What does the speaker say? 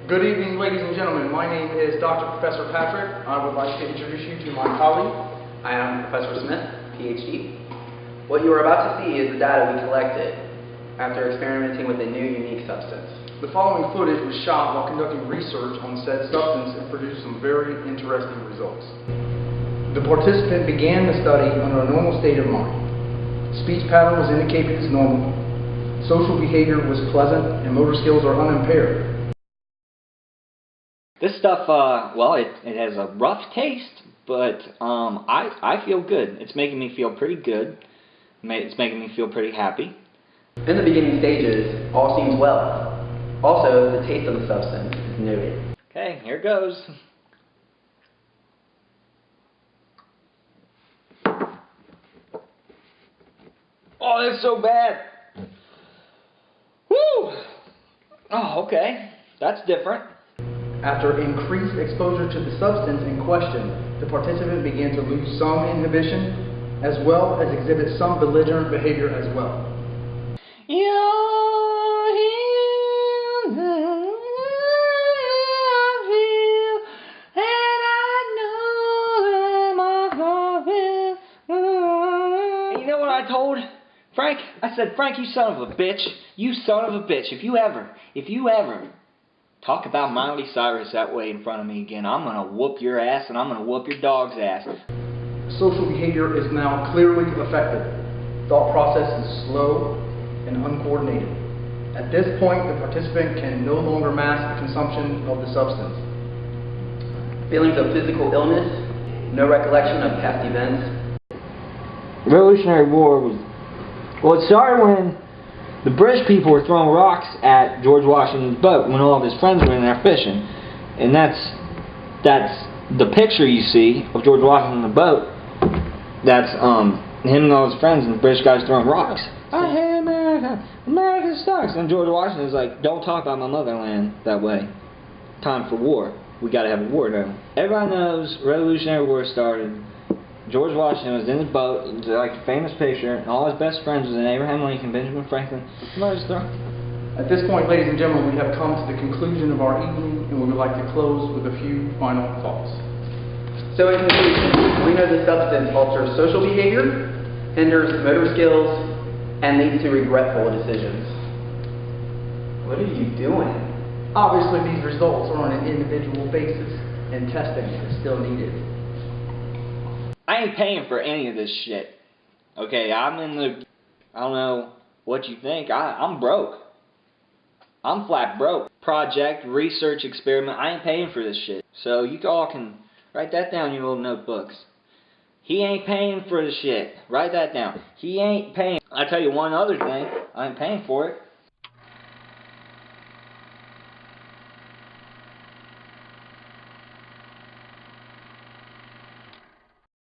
Good evening, ladies and gentlemen. My name is Dr. Professor Patrick. I would like to introduce you to my colleague. I am Professor Smith, PhD. What you are about to see is the data we collected after experimenting with a new unique substance. The following footage was shot while conducting research on said substance and produced some very interesting results. The participant began the study under a normal state of mind. Speech pattern was indicated as normal. Social behavior was pleasant and motor skills are unimpaired. This stuff, well, it has a rough taste, but I feel good. It's making me feel pretty good. It's making me feel pretty happy. In the beginning stages, all seems well. Also, the taste of the substance is noted. Okay, here goes. Oh, that's so bad. Woo! Oh, okay. That's different. After increased exposure to the substance in question, the participant began to lose some inhibition as well as exhibit some belligerent behavior as well. You know what I told Frank? I said, Frank, you son of a bitch. You son of a bitch. If you ever talk about Miley Cyrus that way in front of me again, I'm going to whoop your ass and I'm going to whoop your dog's ass. Social behavior is now clearly affected. Thought process is slow and uncoordinated. At this point, the participant can no longer mask the consumption of the substance. Feelings of physical illness, no recollection of past events. The Revolutionary War was, well, it started when the British people were throwing rocks at George Washington's boat when all of his friends were in there fishing. And that's the picture you see of George Washington on the boat. That's him and all his friends and the British guys throwing rocks. I hate America. America sucks. And George Washington's like, don't talk about my motherland that way. Time for war. We gotta have a war now. Everybody knows Revolutionary War started. George Washington was in his boat, it was like a famous picture, and all his best friends was in Abraham Lincoln, Benjamin Franklin. At this point, ladies and gentlemen, we have come to the conclusion of our evening, and we would like to close with a few final thoughts. So in conclusion, we know the substance alters social behavior, hinders motor skills, and leads to regretful decisions. What are you doing? Obviously, these results are on an individual basis, and testing is still needed. I ain't paying for any of this shit. Okay, I don't know what you think. I'm broke. I'm flat broke. Project, research, experiment, I ain't paying for this shit. So you all can write that down in your little notebooks. He ain't paying for the shit. Write that down. He ain't paying. I tell you one other thing. I ain't paying for it.